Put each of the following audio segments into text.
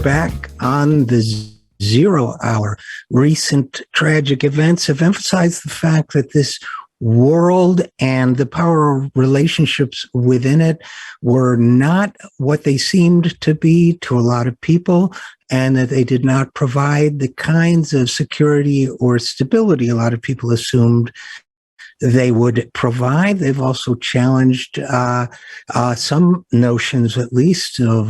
back on the Zero Hour. Recent tragic events have emphasized the fact that this world and the power relationships within it were not what they seemed to be to a lot of people, and that they did not provide the kinds of security or stability a lot of people assumed they would provide. They've also challenged some notions, at least, of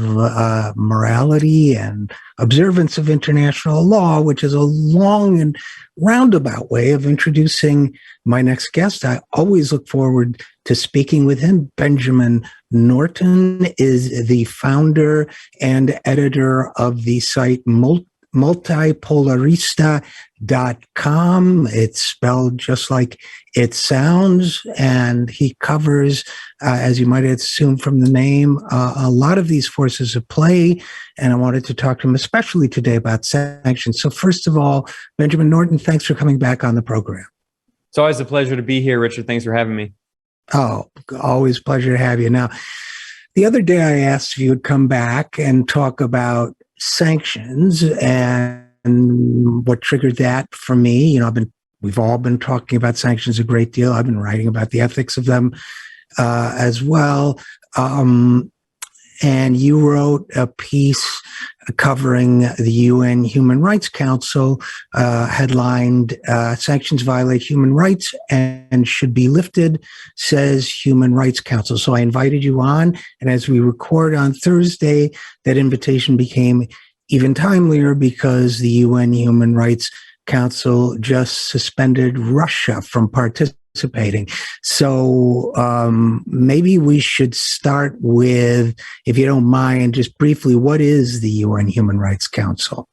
morality and observance of international law, which is a long and roundabout way of introducing my next guest. I always look forward to speaking with him. Benjamin Norton is the founder and editor of the site multipolarista.com. It's spelled just like it sounds, and he covers, as you might assume from the name, a lot of these forces of play, and I wanted to talk to him especially today about sanctions. So first of all, Benjamin Norton, thanks for coming back on the program. It's always a pleasure to be here, Richard. Thanks for having me. Oh, always a pleasure to have you. Now, the other day I asked if you would come back and talk about sanctions and what triggered that for me. You know, we've all been talking about sanctions a great deal. I've been writing about the ethics of them as well. And you wrote a piece covering the UN Human Rights Council, headlined "Sanctions Violate Human Rights and Should Be Lifted," says Human Rights Council. So I invited you on, and as we record on Thursday, that invitation became even timelier because the UN Human Rights Council just suspended Russia from participating. So maybe we should start with, if you don't mind, just briefly, what is the UN Human Rights Council?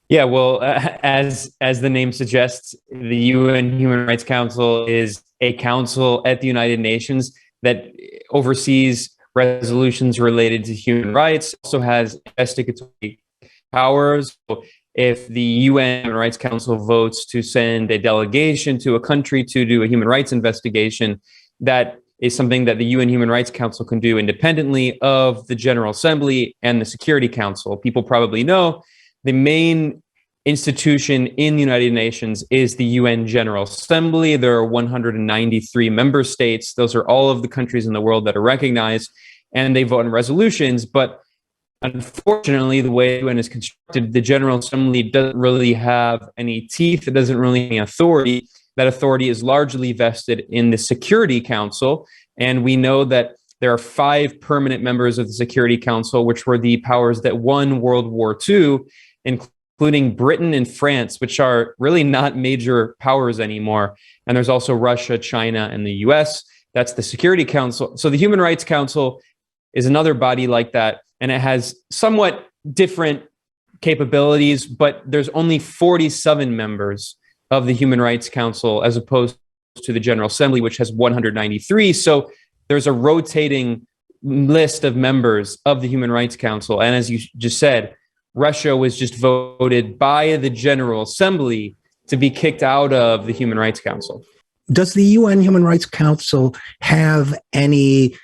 Yeah, well, as the name suggests, the UN Human Rights Council is a council at the United Nations that oversees resolutions related to human rights, also has investigatory powers. If the UN Human Rights Council votes to send a delegation to a country to do a human rights investigation, that is something that the UN Human Rights Council can do independently of the General Assembly and the Security Council. People probably know the main institution in the United Nations is the UN General Assembly. There are 193 member states. Those are all of the countries in the world that are recognized, and they vote on resolutions. But unfortunately, the way the UN is constructed, the General Assembly doesn't really have any teeth. It doesn't really have any authority. That authority is largely vested in the Security Council. And we know that there are 5 permanent members of the Security Council, which were the powers that won World War II, including Britain and France, which are really not major powers anymore. And there's also Russia, China, and the US. That's the Security Council. So the Human Rights Council is another body like that, and it has somewhat different capabilities, but there's only 47 members of the Human Rights Council as opposed to the General Assembly, which has 193. So there's a rotating list of members of the Human Rights Council. And as you just said, Russia was just voted by the General Assembly to be kicked out of the Human Rights Council. Does the UN Human Rights Council have any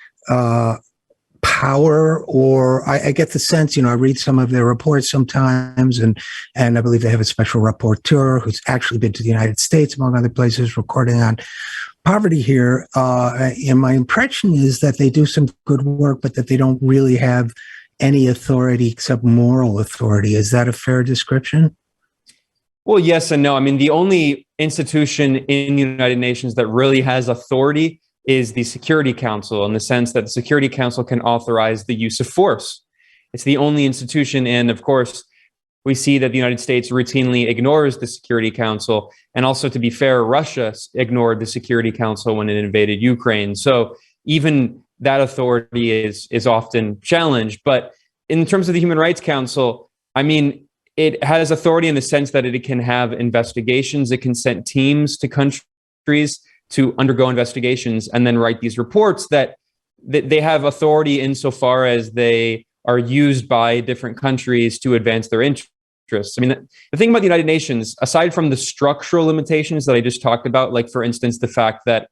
power, or I get the sense, I read some of their reports sometimes, and I believe they have a special rapporteur who's actually been to the United States, among other places, recording on poverty here. And my impression is that they do some good work, but that they don't really have any authority except moral authority. Is that a fair description? Well, yes and no. I mean, the only institution in the United Nations that really has authority is the Security Council, in the sense that the Security Council can authorize the use of force. It's the only institution. And of course, we see that the United States routinely ignores the Security Council. And also, to be fair, Russia ignored the Security Council when it invaded Ukraine. So even that authority is often challenged. But in terms of the Human Rights Council, I mean, it has authority in the sense that it can have investigations. It can send teams to countries to undergo investigations and then write these reports. That they have authority insofar as they are used by different countries to advance their interests. I mean, the thing about the United Nations, aside from the structural limitations that I just talked about, like, for instance, the fact that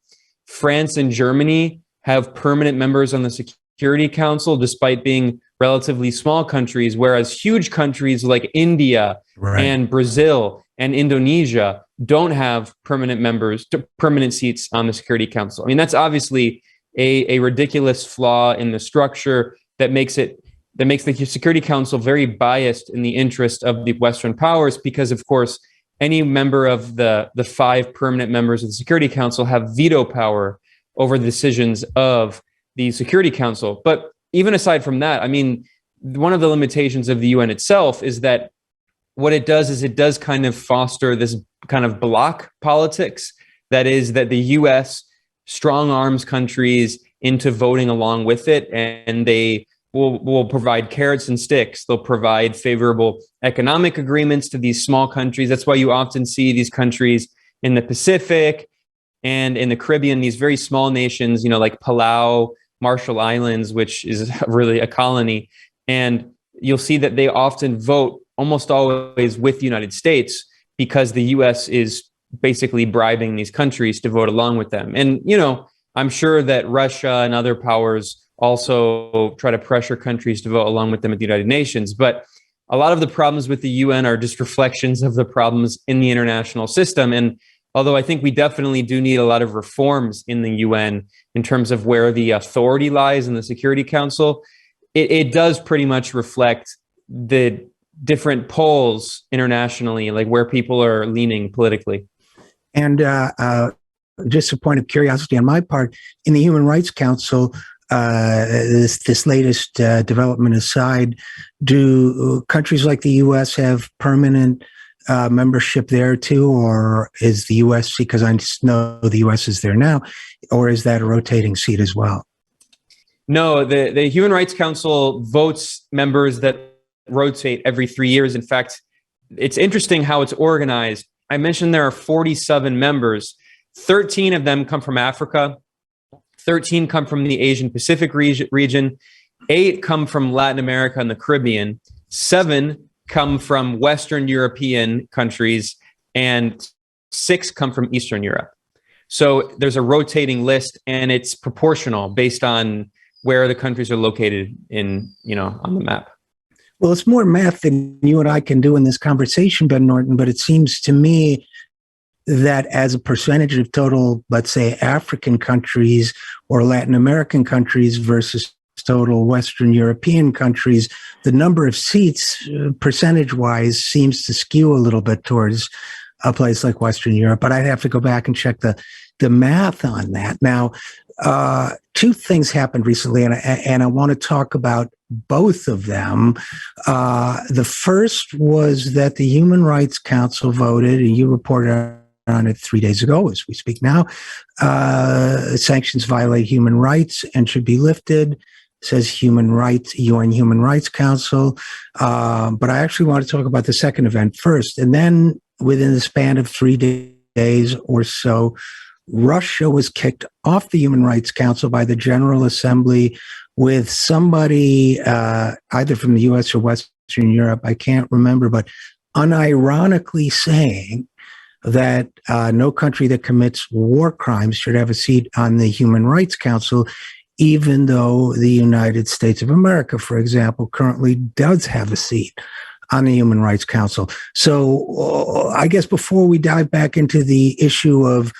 France and Germany have permanent members on the Security Council, despite being relatively small countries, whereas huge countries like India and Brazil and Indonesia don't have permanent seats on the Security Council. I mean, that's obviously a ridiculous flaw in the structure that makes the Security Council very biased in the interest of the Western powers, because, of course, any member of the 5 permanent members of the Security Council have veto power over the decisions of the Security Council. But even aside from that, I mean, one of the limitations of the UN itself is that what it does is it does kind of foster this kind of bloc politics. That is, that the US strong arms countries into voting along with it, and they will provide carrots and sticks. They'll provide favorable economic agreements to these small countries. That's why you often see these countries in the Pacific and in the Caribbean, these very small nations, like Palau, Marshall Islands, which is really a colony. And you'll see that they often vote almost always with the United States, because the US is basically bribing these countries to vote along with them. And, I'm sure that Russia and other powers also try to pressure countries to vote along with them at the United Nations. But a lot of the problems with the UN are just reflections of the problems in the international system. And although I think we definitely do need a lot of reforms in the UN in terms of where the authority lies in the Security Council, it does pretty much reflect the different poles internationally, like where people are leaning politically. And just a point of curiosity on my part, in the Human Rights Council, this latest development aside, do countries like the U.S. have permanent membership there too, or is the U.S., because I know the U.S. is there now, or is that a rotating seat as well? No, the Human Rights Council votes members that rotate every 3 years. In fact, it's interesting how it's organized. I mentioned there are 47 members. 13 of them come from Africa. 13 come from the Asian Pacific region. 8 come from Latin America and the Caribbean. 7 come from Western European countries, and 6 come from Eastern Europe. So there's a rotating list, and it's proportional based on where the countries are located on the map. Well, it's more math than you and I can do in this conversation, Ben Norton, but it seems to me that as a percentage of total, let's say, African countries or Latin American countries versus total Western European countries, the number of seats, percentage-wise, seems to skew a little bit towards a place like Western Europe. But I'd have to go back and check the math on that. Now, 2 things happened recently, and I want to talk about both of them. The first was that the Human Rights Council voted, and you reported on it 3 days ago as we speak now. Sanctions violate human rights and should be lifted, says UN Human Rights Council. But I actually want to talk about the second event first. And then within the span of 3 days or so, Russia was kicked off the Human Rights Council by the General Assembly with somebody either from the US or Western Europe, I can't remember, but unironically saying that no country that commits war crimes should have a seat on the Human Rights Council, even though the United States of America, for example, currently does have a seat on the Human Rights Council. So I guess before we dive back into the issue of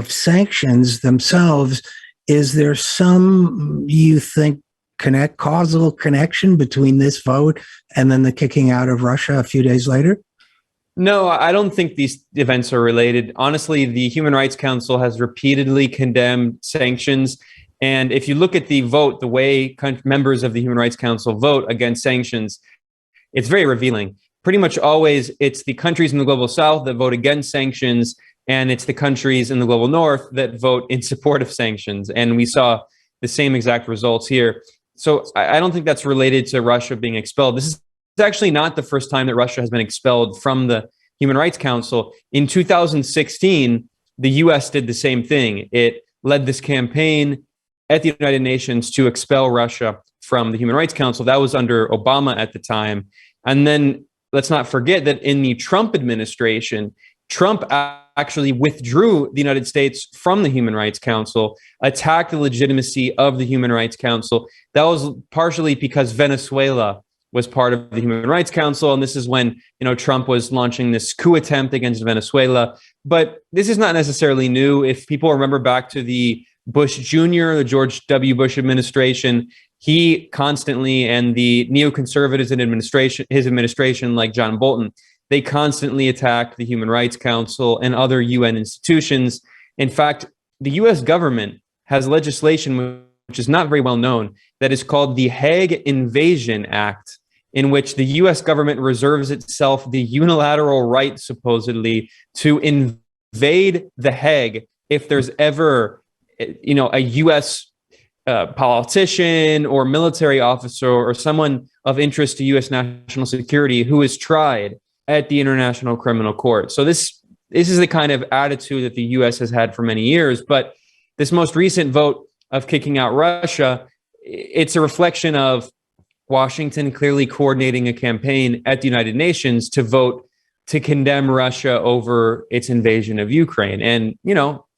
sanctions themselves, is there some, you think, causal connection between this vote and then the kicking out of Russia a few days later? No, I don't think these events are related. Honestly, the Human Rights Council has repeatedly condemned sanctions. And if you look at the vote, the way members of the Human Rights Council vote against sanctions, it's very revealing. Pretty much always, it's the countries in the global south that vote against sanctions, and it's the countries in the global north that vote in support of sanctions. And we saw the same exact results here. So I don't think that's related to Russia being expelled. This is actually not the first time that Russia has been expelled from the Human Rights Council. In 2016, the US did the same thing. It led this campaign at the United Nations to expel Russia from the Human Rights Council. That was under Obama at the time. And then let's not forget that in the Trump administration, Trump actually withdrew the United States from the Human Rights Council, attacked the legitimacy of the Human Rights Council. That was partially because Venezuela was part of the Human Rights Council, and this is when Trump was launching this coup attempt against Venezuela. But this is not necessarily new. If people remember back to the Bush Jr., the George W. Bush administration, he constantly, and the neoconservatives in his administration, like John Bolton, they constantly attacked the Human Rights Council and other UN institutions. In fact, the US government has legislation, which is not very well known, that is called the Hague Invasion Act, in which the US government reserves itself the unilateral right, supposedly, to invade the Hague if there's ever, a US politician or military officer or someone of interest to US national security who is tried at the International Criminal Court. So this is the kind of attitude that the US has had for many years. But this most recent vote of kicking out Russia, it's a reflection of Washington clearly coordinating a campaign at the United Nations to vote to condemn Russia over its invasion of Ukraine. And,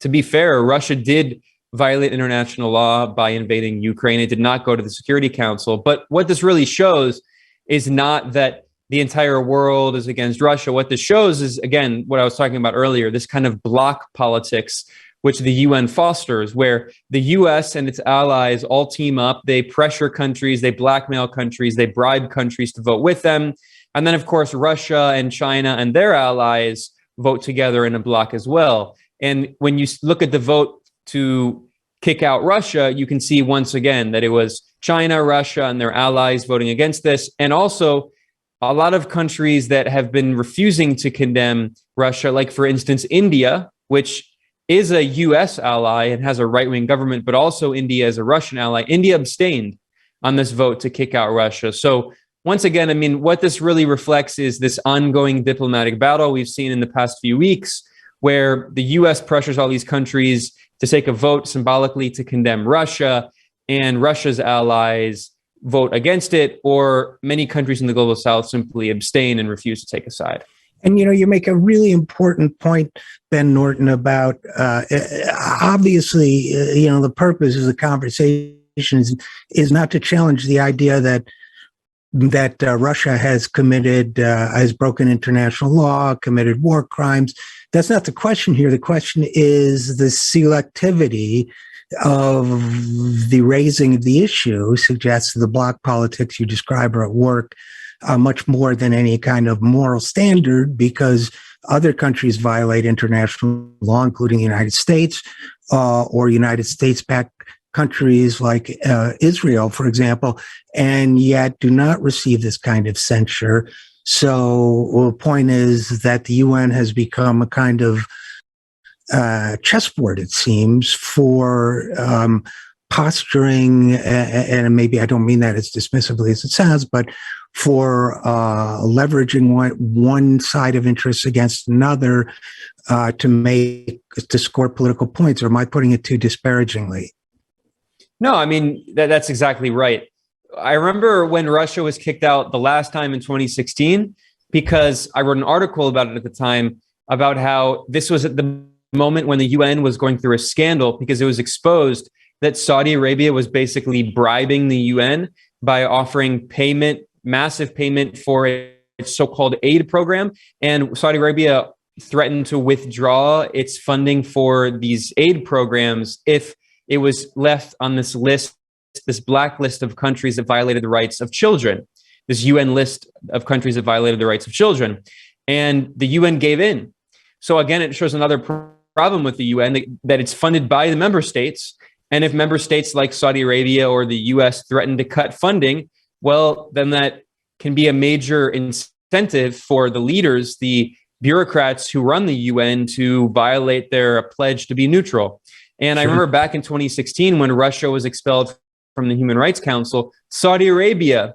to be fair, Russia did violate international law by invading Ukraine. It did not go to the Security Council. But what this really shows is not that the entire world is against Russia. What this shows is, again, what I was talking about earlier, this kind of bloc politics, which the UN fosters, where the US and its allies all team up, they pressure countries, they blackmail countries, they bribe countries to vote with them. And then, of course, Russia and China and their allies vote together in a bloc as well. And when you look at the vote to kick out Russia, you can see once again that it was China, Russia, and their allies voting against this. And also a lot of countries that have been refusing to condemn Russia, like, for instance, India, which is a US ally and has a right-wing government, but also India is a Russian ally. India abstained on this vote to kick out Russia. So once again, what this really reflects is this ongoing diplomatic battle we've seen in the past few weeks, where the US pressures all these countries to take a vote symbolically to condemn Russia, and Russia's allies vote against it, or many countries in the global south simply abstain and refuse to take a side. And, you make a really important point, Ben Norton, about obviously, the purpose of the conversation is not to challenge the idea that Russia has broken international law, committed war crimes. That's not the question here. The question is the selectivity of the raising of the issue suggests the bloc politics you describe are at work much more than any kind of moral standard, because other countries violate international law, including the United States or United States-backed countries like Israel, for example, and yet do not receive this kind of censure. So the point is that the UN has become a kind of chessboard, it seems, for posturing, and maybe I don't mean that as dismissively as it sounds, but for leveraging one side of interests against another to score political points. Or am I putting it too disparagingly? No, that's exactly right. I remember when Russia was kicked out the last time in 2016, because I wrote an article about it at the time, about how this was at the moment when the UN was going through a scandal, because it was exposed that Saudi Arabia was basically bribing the UN by offering massive payment for its so-called aid program. And Saudi Arabia threatened to withdraw its funding for these aid programs if it was left on this list, this blacklist of countries that violated the rights of children, this UN list of countries that violated the rights of children. And the UN gave in. So again, it shows another problem with the UN, that it's funded by the member states. And if member states like Saudi Arabia or the US threaten to cut funding, well, then that can be a major incentive for the leaders, the bureaucrats who run the UN, to violate their pledge to be neutral. And I remember back in 2016, when Russia was expelled from the Human Rights Council, Saudi Arabia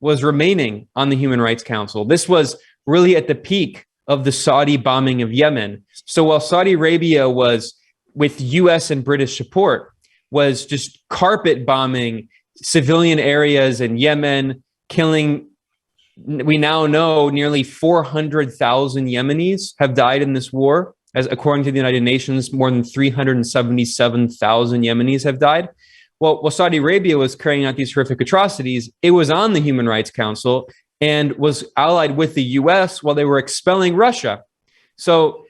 was remaining on the Human Rights Council. This was really at the peak of the Saudi bombing of Yemen. So while Saudi Arabia was, with US and British support, was just carpet bombing civilian areas in Yemen, killing we now know nearly 400,000 Yemenis have died in this war. As according to the United Nations, more than 377,000 Yemenis have died. Well, while Saudi Arabia was carrying out these horrific atrocities, it was on the Human Rights Council and was allied with the US while they were expelling Russia. So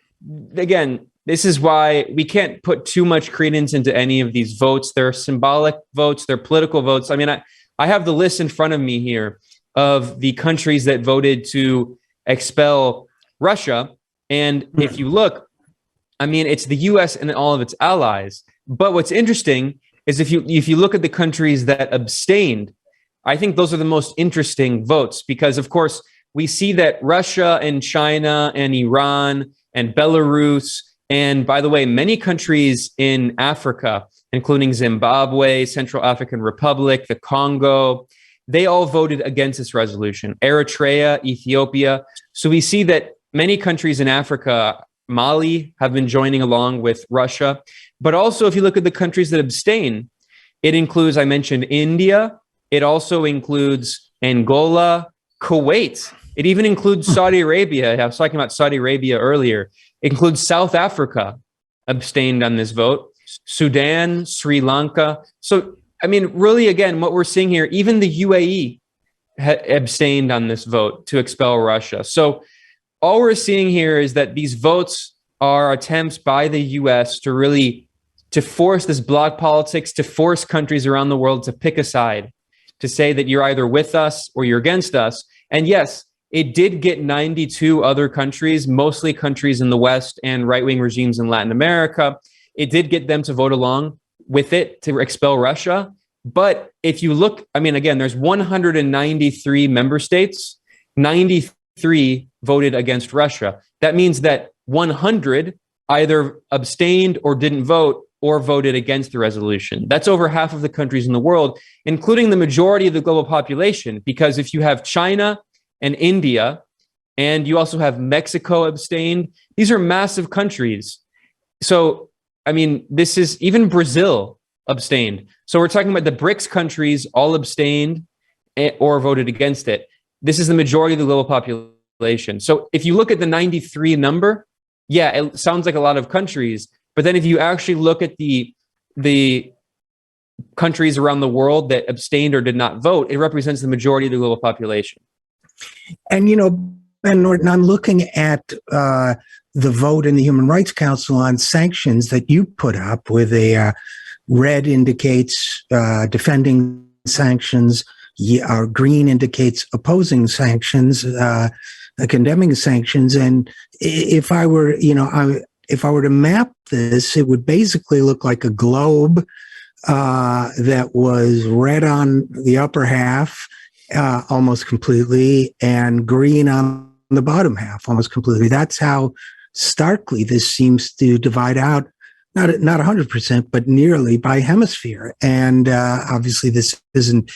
again, this is why we can't put too much credence into any of these votes. They're symbolic votes, they're political votes. I mean, I have the list in front of me here of the countries that voted to expel Russia. And if you look, I mean, it's the US and all of its allies. But what's interesting is if you look at the countries that abstained, I think those are the most interesting votes because, of course, we see that Russia and China and Iran and Belarus, and by the way, many countries in Africa, including Zimbabwe, Central African Republic, the Congo, they all voted against this resolution. Eritrea, Ethiopia. So we see that many countries in Africa, Mali, have been joining along with Russia. But also, if you look at the countries that abstain, it includes, I mentioned, India. It also includes Angola, Kuwait. It even includes Saudi Arabia. I was talking about Saudi Arabia earlier. It includes South Africa, abstained on this vote, Sudan, Sri Lanka. So, I mean, really, again, what we're seeing here, even the UAE abstained on this vote to expel Russia. So all we're seeing here is that these votes are attempts by the US to force this bloc politics, to force countries around the world to pick a side, to say that you're either with us or you're against us. And yes, it did get 92 other countries, mostly countries in the West and right-wing regimes in Latin America. It did get them to vote along with it to expel Russia. But if you look, I mean, again, there's 193 member states, 93 voted against Russia. That means that 100 either abstained or didn't vote or voted against the resolution. That's over half of the countries in the world, including the majority of the global population. Because if you have China and India, and you also have Mexico abstained, these are massive countries. So, I mean, this is even Brazil abstained. So we're talking about the BRICS countries all abstained or voted against it. This is the majority of the global population. So if you look at the 93 number, yeah, it sounds like a lot of countries. But then if you actually look at the countries around the world that abstained or did not vote, it represents the majority of the global population. And, Ben Norton, I'm looking at the vote in the Human Rights Council on sanctions that you put up with a red indicates defending sanctions, green indicates opposing sanctions, condemning sanctions. And if I were, if I were to map this, it would basically look like a globe that was red on the upper half, almost completely, and green on the bottom half, almost completely. That's how starkly this seems to divide out, not 100%, but nearly by hemisphere. And obviously this isn't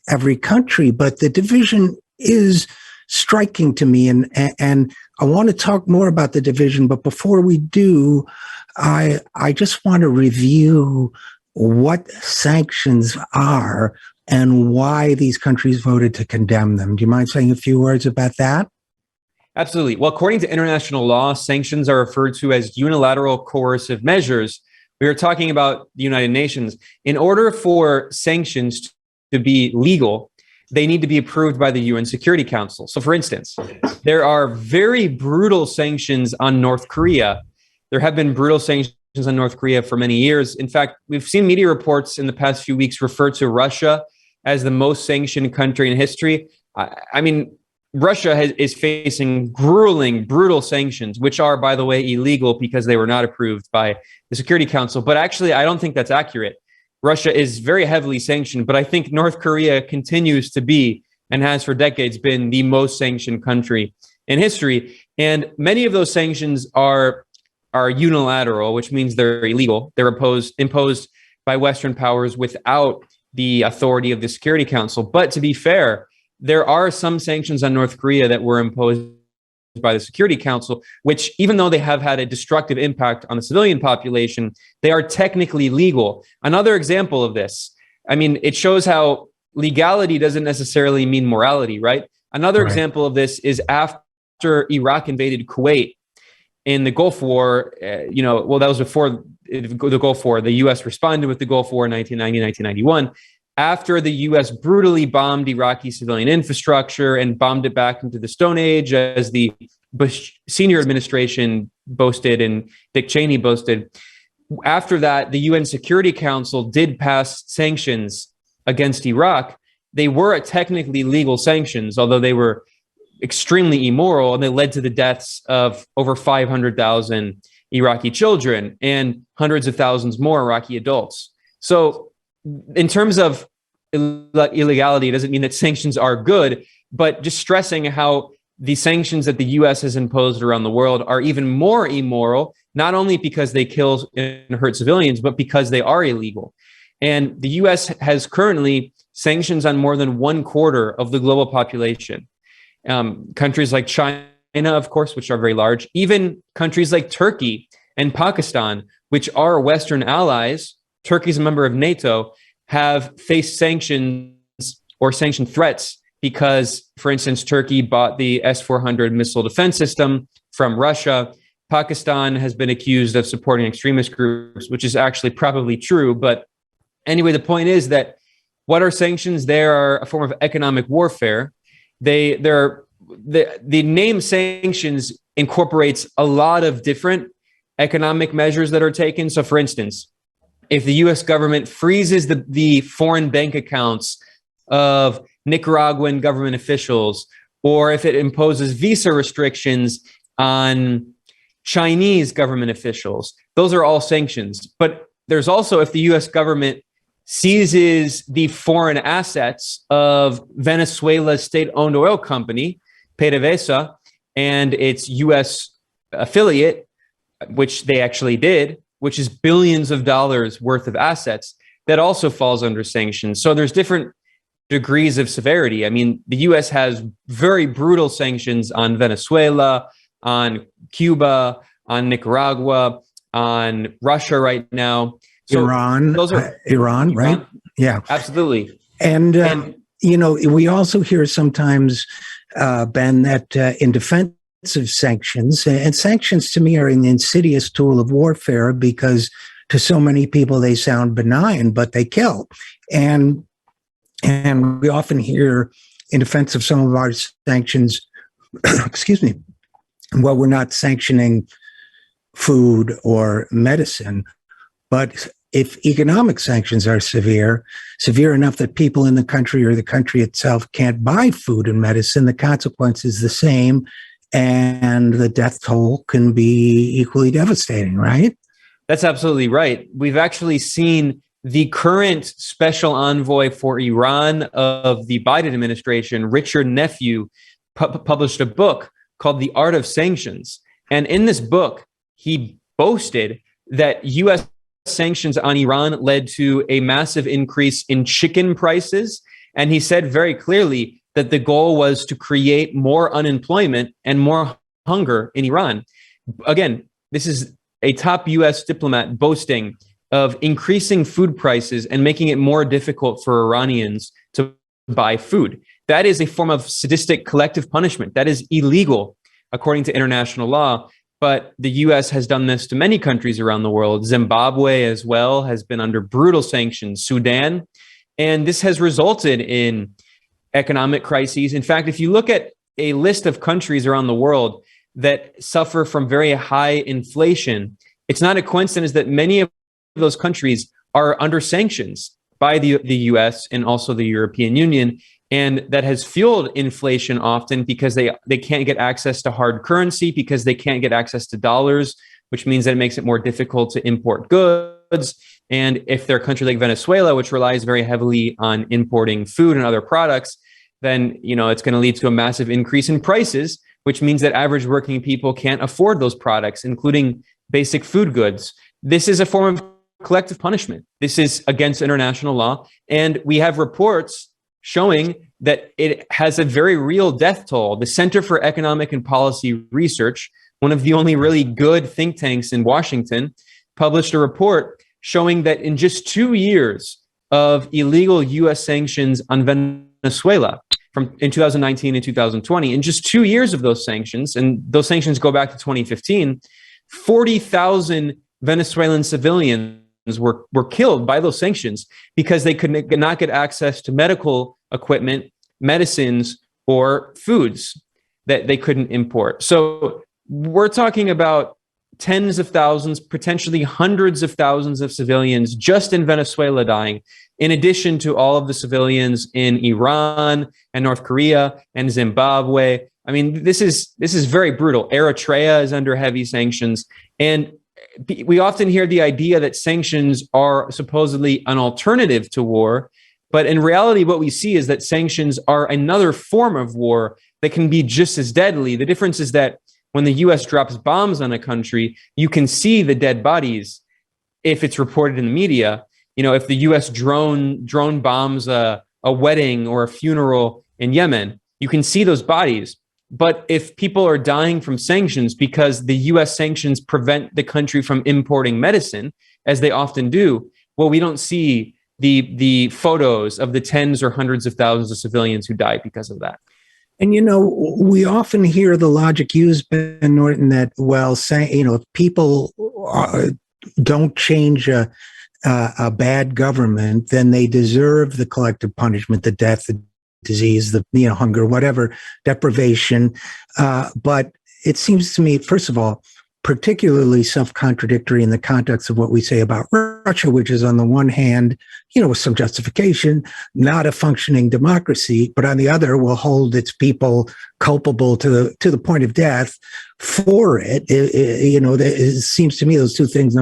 every country, but the division is striking to me. And I want to talk more about the division, but before we do, I just want to review what sanctions are and why these countries voted to condemn them. Do you mind saying a few words about that? Absolutely. Well, according to international law, sanctions are referred to as unilateral coercive measures. We are talking about the United Nations. In order for sanctions to be legal, they need to be approved by the UN Security Council. So, for instance, there are very brutal sanctions on North Korea. There have been brutal sanctions on North Korea for many years. In fact, we've seen media reports in the past few weeks refer to Russia as the most sanctioned country in history. I mean, Russia is facing grueling, brutal sanctions, which are, by the way, illegal because they were not approved by the Security Council. But actually, I don't think that's accurate. Russia is very heavily sanctioned, but I think North Korea continues to be, and has for decades been, the most sanctioned country in history. And many of those sanctions are unilateral, which means they're illegal. They're imposed by Western powers without the authority of the Security Council. But to be fair, there are some sanctions on North Korea that were imposed by the Security Council, which, even though they have had a destructive impact on the civilian population, they are technically legal. Another example of this, I mean, it shows how legality doesn't necessarily mean morality, right? Another Right. example of this is after Iraq invaded Kuwait in the Gulf War. That was before the Gulf War. The U.S. responded with the Gulf War in 1990, 1991. After the U.S. brutally bombed Iraqi civilian infrastructure and bombed it back into the Stone Age, as the Bush senior administration boasted and Dick Cheney boasted. After that, the UN Security Council did pass sanctions against Iraq. They were technically legal sanctions, although they were extremely immoral, and they led to the deaths of over 500,000 Iraqi children and hundreds of thousands more Iraqi adults. So in terms of illegality, it doesn't mean that sanctions are good, but just stressing how the sanctions that the U.S. has imposed around the world are even more immoral, not only because they kill and hurt civilians, but because they are illegal. And the U.S. has currently sanctions on more than 1/4 of the global population. Countries like China, of course, which are very large, even countries like Turkey and Pakistan, which are Western allies, Turkey's a member of NATO, have faced sanctions or sanction threats because, for instance, Turkey bought the S-400 missile defense system from Russia. Pakistan has been accused of supporting extremist groups, which is actually probably true. But anyway, the point is that what are sanctions? They are a form of economic warfare. The name sanctions incorporates a lot of different economic measures that are taken. So, for instance, if the U.S. government freezes the foreign bank accounts of Nicaraguan government officials, or if it imposes visa restrictions on Chinese government officials, those are all sanctions. But there's also, if the U.S. government seizes the foreign assets of Venezuela's state-owned oil company, PDVSA, and its U.S. affiliate, which they actually did, which is billions of dollars worth of assets, that also falls under sanctions. So there's different degrees of severity. I mean, the U.S. has very brutal sanctions on Venezuela, on Cuba, on Nicaragua, on Russia right now. So Iran, those are Iran, right? Yeah, absolutely. And we also hear sometimes, Ben, that in defense of sanctions, and sanctions to me are an insidious tool of warfare because to so many people they sound benign, but they kill. And we often hear in defense of some of our sanctions, excuse me, well, we're not sanctioning food or medicine, but if economic sanctions are severe enough that people in the country or the country itself can't buy food and medicine, the consequence is the same, and the death toll can be equally devastating, right? That's absolutely right. We've actually seen the current special envoy for Iran of the Biden administration, Richard Nephew, published a book called The Art of Sanctions. And in this book, he boasted that U.S. sanctions on Iran led to a massive increase in chicken prices. And he said very clearly that the goal was to create more unemployment and more hunger in Iran. Again, this is a top U.S. diplomat boasting of increasing food prices and making it more difficult for Iranians to buy food. That is a form of sadistic collective punishment. That is illegal according to international law. But the U.S. has done this to many countries around the world. Zimbabwe as well has been under brutal sanctions, Sudan. And this has resulted in economic crises. In fact, if you look at a list of countries around the world that suffer from very high inflation, it's not a coincidence that many of those countries are under sanctions by the U.S. and also the European Union. And that has fueled inflation often because they can't get access to hard currency, because they can't get access to dollars, which means that it makes it more difficult to import goods. And if they're a country like Venezuela, which relies very heavily on importing food and other products, then it's going to lead to a massive increase in prices, which means that average working people can't afford those products, including basic food goods. This is a form of collective punishment. This is against international law. And we have reports showing that it has a very real death toll. The Center for Economic and Policy Research, one of the only really good think tanks in Washington, published a report showing that in just 2 years of illegal U.S. sanctions on Venezuela, from in 2019 and 2020. In just 2 years of those sanctions, and those sanctions go back to 2015, 40,000 Venezuelan civilians were killed by those sanctions because they could not get access to medical equipment, medicines, or foods that they couldn't import. So we're talking about tens of thousands, potentially hundreds of thousands of civilians just in Venezuela dying, in addition to all of the civilians in Iran and North Korea and Zimbabwe. I mean, this is very brutal. Eritrea is under heavy sanctions. And we often hear the idea that sanctions are supposedly an alternative to war. But in reality, what we see is that sanctions are another form of war that can be just as deadly. The difference is that when the U.S. drops bombs on a country, you can see the dead bodies if it's reported in the media. You know, if the U.S. drone bombs a wedding or a funeral in Yemen, you can see those bodies. But if people are dying from sanctions because the U.S. sanctions prevent the country from importing medicine, as they often do, well, we don't see the photos of the tens or hundreds of thousands of civilians who died because of that. And, you know, we often hear the logic used, Ben Norton, that, well, if people don't change a bad government, then they deserve the collective punishment, the death, the disease, the hunger, whatever, deprivation. But it seems to me, first of all, particularly self-contradictory in the context of what we say about Russia, which is on the one hand, with some justification, not a functioning democracy, but on the other will hold its people culpable to the point of death for it. It seems to me those two things,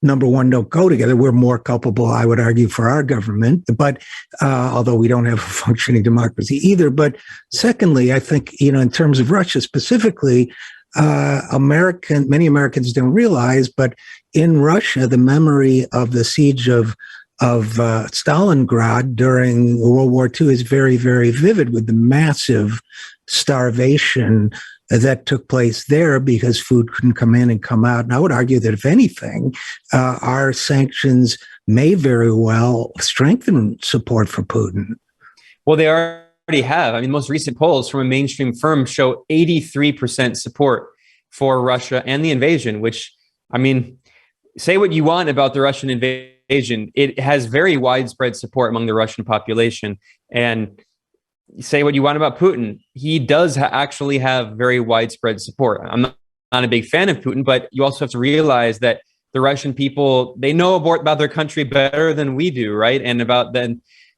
number one, don't go together. We're more culpable, I would argue, for our government, but although we don't have a functioning democracy either. But secondly, I think, in terms of Russia specifically, many Americans don't realize, but in Russia, the memory of the siege of Stalingrad during World War II is very, very vivid, with the massive starvation that took place there because food couldn't come in and come out. And I would argue that, if anything, our sanctions may very well strengthen support for Putin. Well, they already have. I mean, most recent polls from a mainstream firm show 83% support for Russia and the invasion, which, I mean, say what you want about the Russian invasion, it has very widespread support among the Russian population. And say what you want about Putin, he does actually have very widespread support. I'm not a big fan of Putin, but you also have to realize that the Russian people, they know about their country better than we do, right? And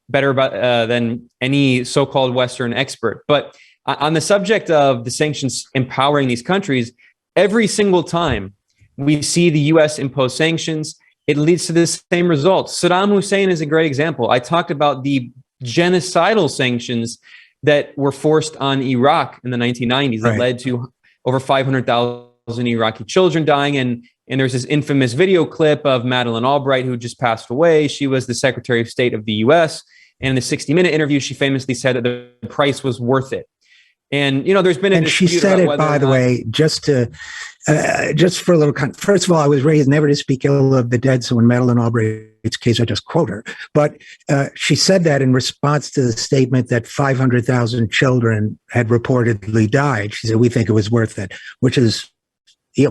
better than any so-called Western expert. But on the subject of the sanctions empowering these countries, every single time we see the U.S. impose sanctions, it leads to the same results. Saddam Hussein is a great example. I talked about the genocidal sanctions that were forced on Iraq in the 1990s that led to over 500,000 Iraqi children dying. And there's this infamous video clip of Madeleine Albright, who just passed away. She was the Secretary of State of the U.S. And in the 60-minute interview, she famously said that the price was worth it. And, there's been a dispute. And she said it, by the way, just for a little first of all, I was raised never to speak ill of the dead. So in Madeleine Albright's case, I just quote her. But she said that in response to the statement that 500,000 children had reportedly died. She said, we think it was worth it, which is,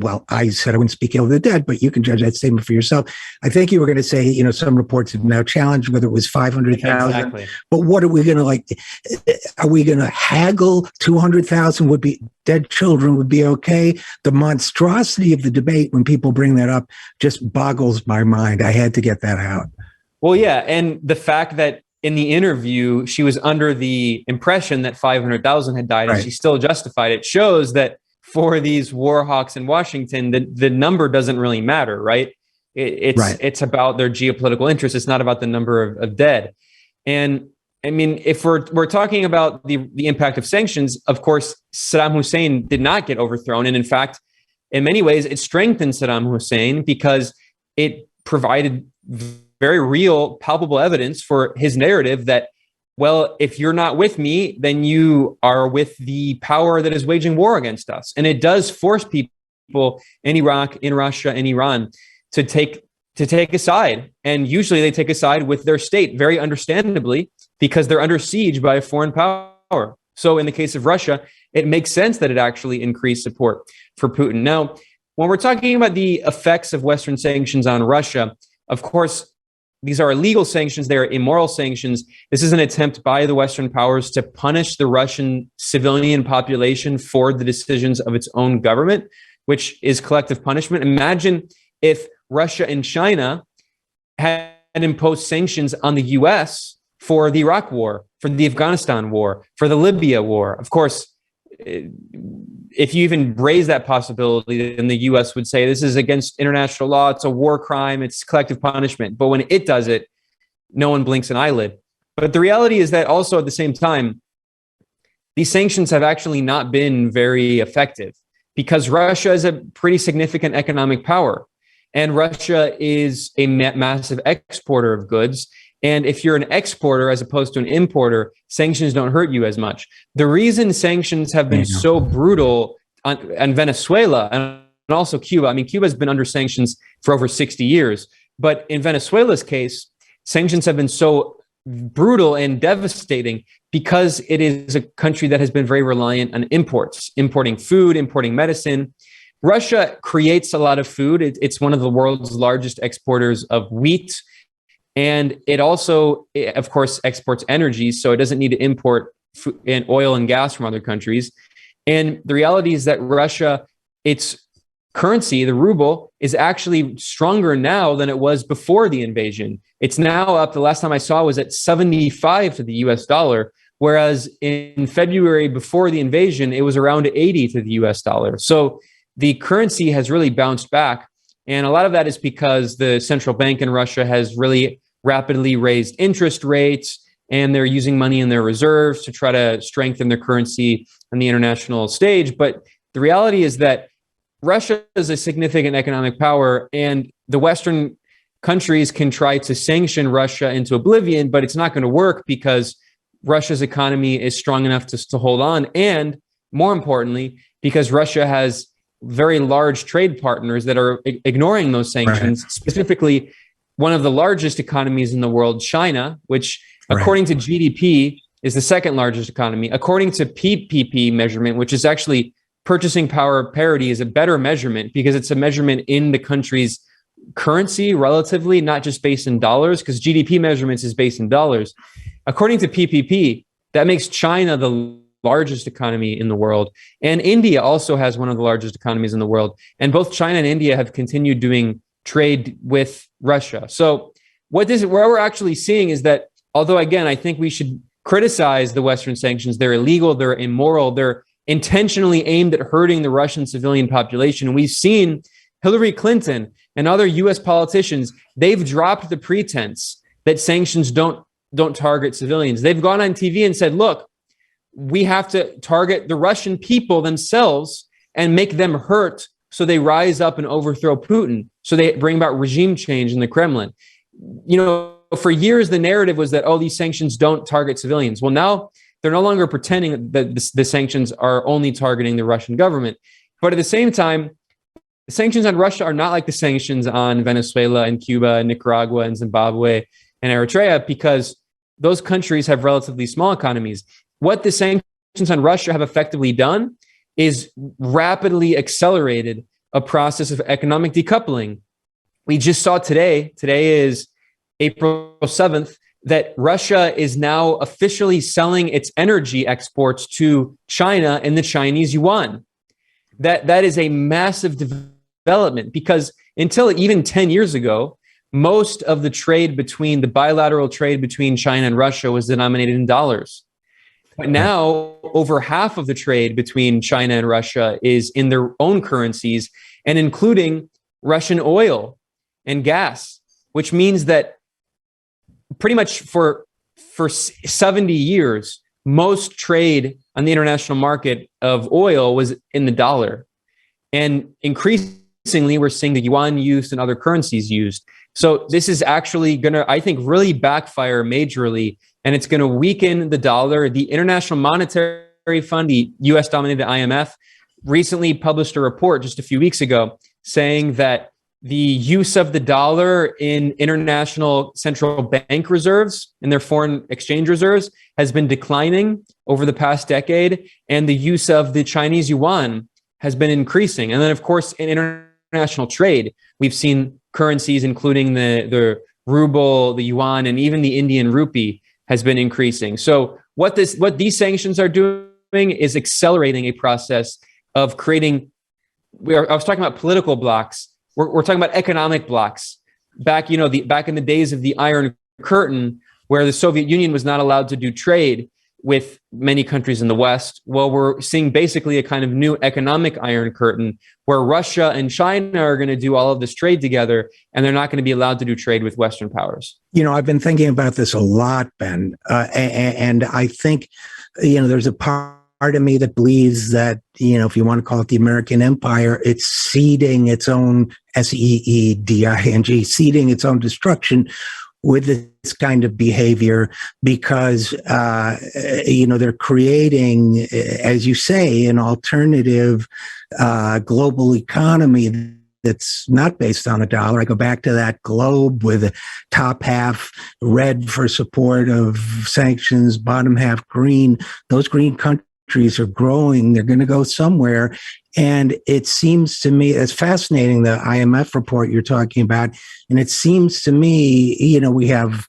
well, I said I wouldn't speak ill of the dead, but you can judge that statement for yourself. I think you were going to say, some reports have now challenged whether it was 500,000. Exactly. But what are we going to are we going to haggle 200,000 would be dead children would be okay? The monstrosity of the debate when people bring that up just boggles my mind. I had to get that out. Well, yeah. And the fact that in the interview, she was under the impression that 500,000 had died and she still justified it, shows that for these war hawks in Washington, the number doesn't really matter, right? It's about their geopolitical interests. It's not about the number of dead. And I mean, if we're talking about the impact of sanctions, of course, Saddam Hussein did not get overthrown. And in fact, in many ways, it strengthened Saddam Hussein because it provided very real, palpable evidence for his narrative that, well, if you're not with me, then you are with the power that is waging war against us. And it does force people in Iraq, in Russia, in Iran to take a side. And usually they take a side with their state, very understandably, because they're under siege by a foreign power. power. So in the case of Russia, it makes sense that it actually increased support for Putin. Now, when we're talking about the effects of Western sanctions on Russia, of course, these are illegal sanctions. They are immoral sanctions. This is an attempt by the Western powers to punish the Russian civilian population for the decisions of its own government, which is collective punishment. Imagine if Russia and China had imposed sanctions on the US for the Iraq war, for the Afghanistan war, for the Libya war. Of course, if you even raise that possibility, then the US would say this is against international law, it's a war crime, it's collective punishment. But when it does it, no one blinks an eyelid. But the reality is that also at the same time, these sanctions have actually not been very effective because Russia is a pretty significant economic power. And Russia is a massive exporter of goods. And if you're an exporter as opposed to an importer, sanctions don't hurt you as much. The reason sanctions have been so brutal on Venezuela and also Cuba, I mean, Cuba has been under sanctions for over 60 years. But in Venezuela's case, sanctions have been so brutal and devastating because it is a country that has been very reliant on imports, importing food, importing medicine. Russia creates a lot of food. It's one of the world's largest exporters of wheat. And it also, of course, exports energy, so it doesn't need to import food and oil and gas from other countries. And the reality is that Russia, its currency, the ruble, is actually stronger now than it was before the invasion. It's now up, the last time I saw was at 75 to the US dollar, whereas in February before the invasion, it was around 80 to the US dollar. So the currency has really bounced back. And a lot of that is because the central bank in Russia has really rapidly raised interest rates, and they're using money in their reserves to try to strengthen their currency on the international stage. But the reality is that Russia is a significant economic power, and the Western countries can try to sanction Russia into oblivion, but it's not going to work because Russia's economy is strong enough to hold on. And more importantly, because Russia has very large trade partners that are ignoring those sanctions, right. Specifically, one of the largest economies in the world, China, which according to GDP is the second largest economy. According to PPP measurement, which is actually purchasing power parity, is a better measurement because it's a measurement in the country's currency relatively, not just based in dollars, because GDP measurements is based in dollars. According to PPP, that makes China the largest economy in the world. And India also has one of the largest economies in the world. And both China and India have continued doing trade with Russia. So what we're actually seeing is that, although again, I think we should criticize the Western sanctions, they're illegal, they're immoral, they're intentionally aimed at hurting the Russian civilian population. We've seen Hillary Clinton and other US politicians, they've dropped the pretense that sanctions don't target civilians. They've gone on TV and said, look, we have to target the Russian people themselves and make them hurt so they rise up and overthrow Putin. So they bring about regime change in the Kremlin. You know, for years, the narrative was that, oh, these sanctions don't target civilians. Well, now they're no longer pretending that the sanctions are only targeting the Russian government. But at the same time, the sanctions on Russia are not like the sanctions on Venezuela and Cuba and Nicaragua and Zimbabwe and Eritrea, because those countries have relatively small economies. What the sanctions on Russia have effectively done is rapidly accelerated a process of economic decoupling. We just saw today is April 7th, that Russia is now officially selling its energy exports to China in the Chinese yuan. That is a massive development, because until even 10 years ago, most of the bilateral trade between China and Russia was denominated in dollars. But now over half of the trade between China and Russia is in their own currencies, and including Russian oil and gas, which means that pretty much for 70 years, most trade on the international market of oil was in the dollar. And increasingly, we're seeing the yuan used and other currencies used. So this is actually going to, I think, really backfire majorly, and it's going to weaken the dollar. The International Monetary Fund, the US-dominated IMF, recently published a report just a few weeks ago saying that the use of the dollar in international central bank reserves and their foreign exchange reserves has been declining over the past decade. And the use of the Chinese yuan has been increasing. And then, of course, in international trade, we've seen currencies, including the ruble, the yuan, and even the Indian rupee has been increasing. So what these sanctions are doing is accelerating a process of creating, I was talking about political blocks. We're talking about economic blocks. Back in the days of the Iron Curtain, where the Soviet Union was not allowed to do trade with many countries in the West. Well, we're seeing basically a kind of new economic Iron Curtain where Russia and China are going to do all of this trade together, and they're not going to be allowed to do trade with Western powers. I've been thinking about this a lot, Ben, and I think, there's a part of me that believes that, if you want to call it the American empire, it's seeding its own SEEDING, seeding its own destruction with this kind of behavior because, they're creating, as you say, an alternative global economy that's not based on a dollar. I go back to that globe with the top half red for support of sanctions, bottom half green. Those green countries are growing. They're going to go somewhere. And it seems to me, it's fascinating, the IMF report you're talking about. And it seems to me, we have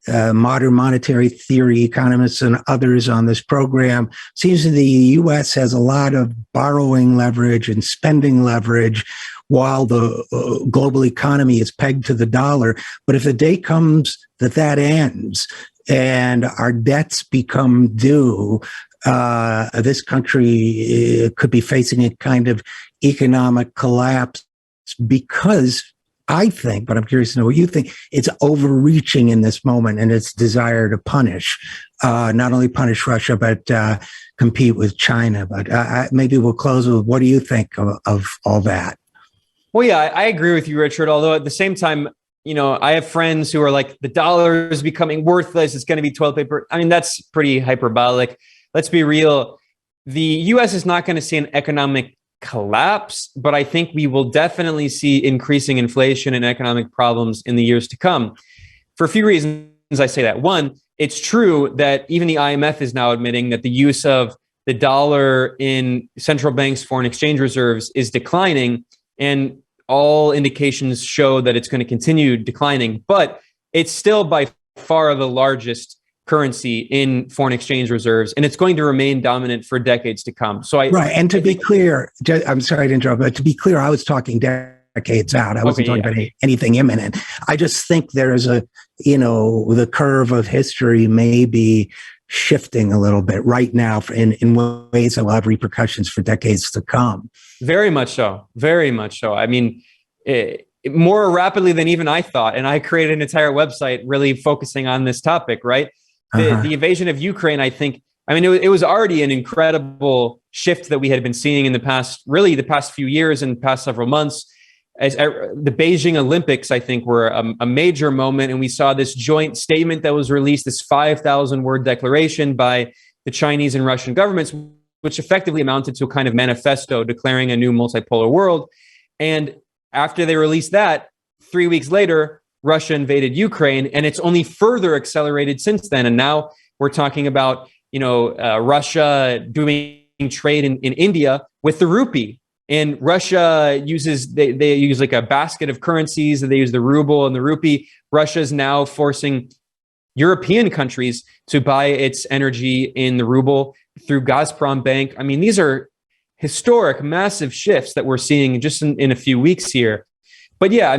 modern monetary theory economists and others on this program. Seems to the U.S. has a lot of borrowing leverage and spending leverage while the global economy is pegged to the dollar. But if the day comes that ends and our debts become due, this country could be facing a kind of economic collapse because I think, but I'm curious to know what you think, it's overreaching in this moment and its desire to punish, not only punish Russia, but compete with China. But maybe we'll close with, what do you think of all that? Well, yeah, I agree with you, Richard. Although at the same time, I have friends who are like, the dollar is becoming worthless. It's going to be toilet paper. I mean, that's pretty hyperbolic. Let's be real. The U.S. is not going to see an economic collapse, but I think we will definitely see increasing inflation and economic problems in the years to come. For a few reasons, I say that. One, it's true that even the IMF is now admitting that the use of the dollar in central banks' foreign exchange reserves is declining, and all indications show that it's going to continue declining, but it's still by far the largest currency in foreign exchange reserves, and it's going to remain dominant for decades to come. So right. And to be clear, I'm sorry to interrupt, but to be clear, I was talking decades out. I wasn't talking about anything imminent. I just think there is the curve of history may be shifting a little bit right now in ways that will have repercussions for decades to come. Very much so. Very much so. I mean, more rapidly than even I thought. And I created an entire website really focusing on this topic, right? The invasion of Ukraine, I think, it was already an incredible shift that we had been seeing in the past few years and past several months. As the Beijing Olympics, I think, were a major moment. And we saw this joint statement that was released, this 5,000-word declaration by the Chinese and Russian governments, which effectively amounted to a kind of manifesto declaring a new multipolar world. And after they released that, 3 weeks later, Russia invaded Ukraine, and it's only further accelerated since then. And now we're talking about, Russia doing trade in India with the rupee. And Russia they use like a basket of currencies, and they use the ruble and the rupee. Russia is now forcing European countries to buy its energy in the ruble through Gazprom Bank. I mean, these are historic, massive shifts that we're seeing just in a few weeks here. But yeah,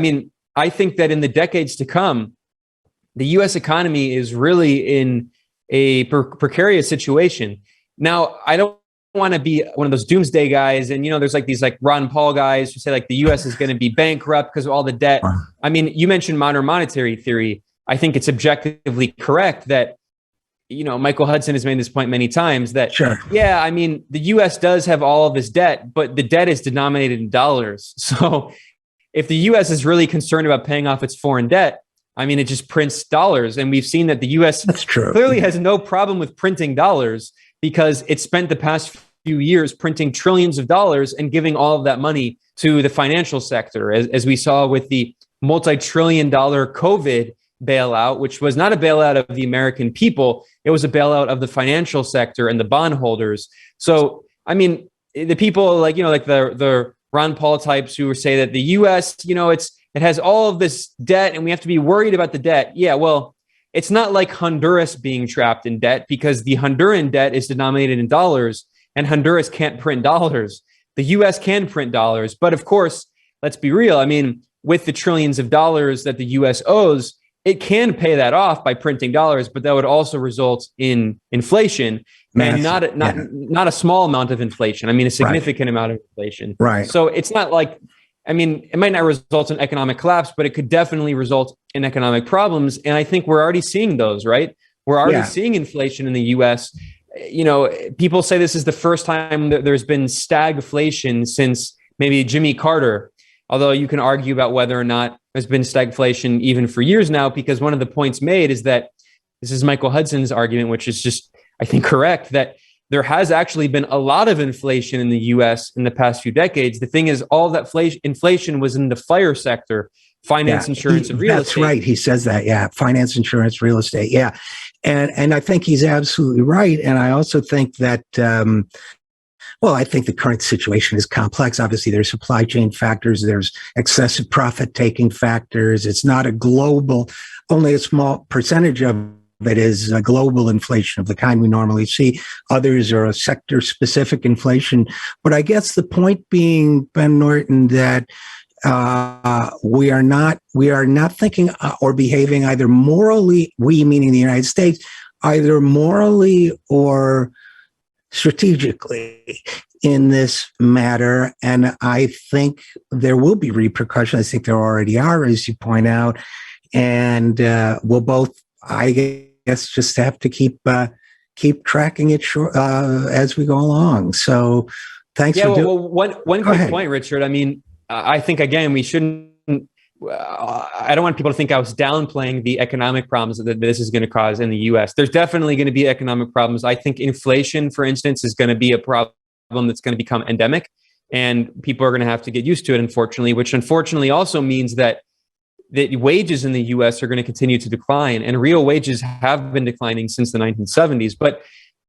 I think that in the decades to come, the U.S. economy is really in a precarious situation. Now, I don't want to be one of those doomsday guys. And, there's like these like Ron Paul guys who say like the U.S. is going to be bankrupt because of all the debt. You mentioned modern monetary theory. I think it's objectively correct that, Michael Hudson has made this point many times that, the U.S. does have all of this debt, but the debt is denominated in dollars. So if the U.S. is really concerned about paying off its foreign debt, it just prints dollars. And we've seen that the U.S. clearly has no problem with printing dollars because it spent the past few years printing trillions of dollars and giving all of that money to the financial sector, as we saw with the multi-trillion-dollar COVID bailout, which was not a bailout of the American people. It was a bailout of the financial sector and the bondholders. So, I mean, the people like the Ron Paul types who say that the U.S., it has all of this debt and we have to be worried about the debt. Yeah, well, it's not like Honduras being trapped in debt, because the Honduran debt is denominated in dollars and Honduras can't print dollars. The U.S. can print dollars. But of course, let's be real. I mean, with the trillions of dollars that the U.S. owes, it can pay that off by printing dollars, but that would also result in inflation, and not a small amount of inflation. I mean, a significant amount of inflation. Right. So it's not like, I mean, it might not result in economic collapse, but it could definitely result in economic problems. And I think we're already seeing those, right? We're already seeing inflation in the U.S. People say this is the first time that there's been stagflation since maybe Jimmy Carter. Although you can argue about whether or not there's been stagflation even for years now, because one of the points made is that, this is Michael Hudson's argument, which is just, I think, correct, that there has actually been a lot of inflation in the U.S. in the past few decades. The thing is, all that inflation was in the FIRE sector, finance, insurance, and real estate. That's right. He says that. Yeah. Finance, insurance, real estate. Yeah. And I think he's absolutely right. And I also think that, I think the current situation is complex. Obviously, there's supply chain factors. There's excessive profit-taking factors. It's not a global, only a small percentage of it is a global inflation of the kind we normally see. Others are a sector-specific inflation. But I guess the point being, Ben Norton, that we are not thinking or behaving either morally, we meaning the United States, either morally or strategically in this matter. And I think there will be repercussions. I think there already are, as you point out. And we'll both, I guess, just have to keep tracking it as we go along. So thanks for doing. One quick point, Richard. I mean, I think, again, we shouldn't, I don't want people to think I was downplaying the economic problems that this is going to cause in the U.S. There's definitely going to be economic problems. I think inflation, for instance, is going to be a problem that's going to become endemic, and people are going to have to get used to it, unfortunately, which unfortunately also means that the wages in the U.S. are going to continue to decline, and real wages have been declining since the 1970s. But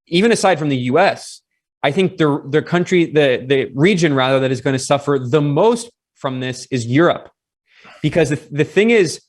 even aside from the U.S., I think the region rather that is going to suffer the most from this is Europe. Because the thing is,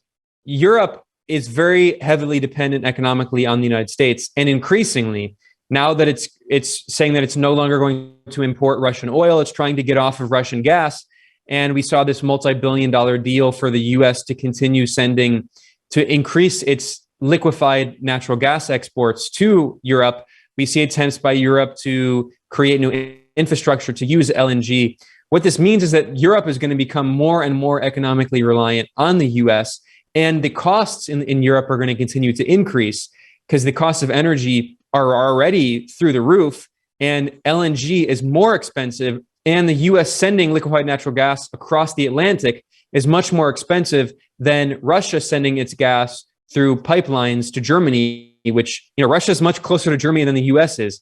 Europe is very heavily dependent economically on the United States, and increasingly, now that it's saying that it's no longer going to import Russian oil, it's trying to get off of Russian gas. And we saw this multi-billion-dollar deal for the U.S. to continue to increase its liquefied natural gas exports to Europe. We see attempts by Europe to create new infrastructure to use LNG. What this means is that Europe is going to become more and more economically reliant on the U.S., and the costs in Europe are going to continue to increase because the costs of energy are already through the roof, and LNG is more expensive, and the U.S. sending liquefied natural gas across the Atlantic is much more expensive than Russia sending its gas through pipelines to Germany, which, Russia is much closer to Germany than the U.S. is.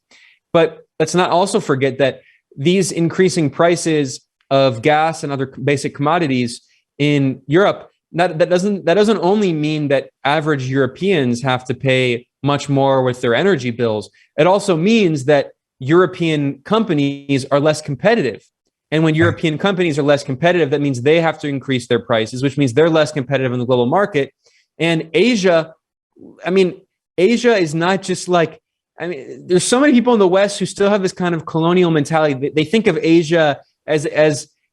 But let's not also forget that these increasing prices of gas and other basic commodities in Europe, that doesn't only mean that average Europeans have to pay much more with their energy bills. It also means that European companies are less competitive. And when European companies are less competitive, that means they have to increase their prices, which means they're less competitive in the global market. And Asia is not just like, there's so many people in the West who still have this kind of colonial mentality. They think of Asia as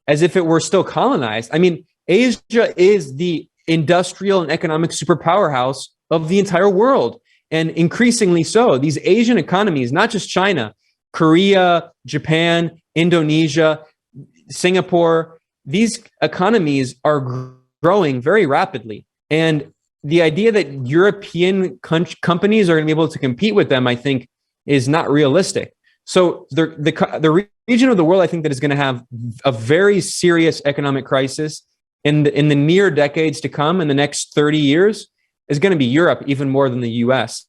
if it were still colonized. Asia is the industrial and economic superpowerhouse of the entire world, and increasingly so. These Asian economies, not just China, Korea, Japan, Indonesia, Singapore, these economies are growing very rapidly. And the idea that European companies are going to be able to compete with them, I think, is not realistic. So the region of the world, I think, that is going to have a very serious economic crisis in the near decades to come, in the next 30 years, is going to be Europe, even more than the U.S.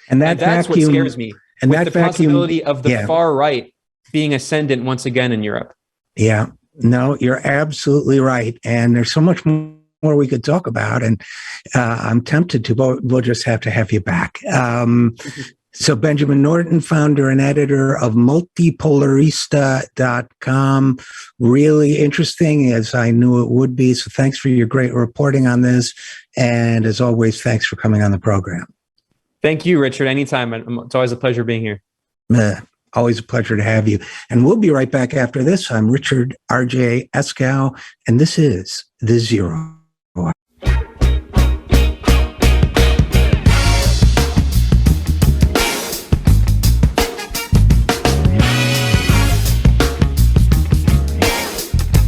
And that's what scares me. And with the possibility of the far right being ascendant once again in Europe. Yeah, no, you're absolutely right. And there's so much more we could talk about. And I'm tempted to, but we'll just have to have you back. So Benjamin Norton, founder and editor of multipolarista.com. Really interesting, as I knew it would be. So thanks for your great reporting on this. And as always, thanks for coming on the program. Thank you, Richard. Anytime. It's always a pleasure being here. Always a pleasure to have you. And we'll be right back after this. I'm Richard RJ Eskow, and this is The Zero.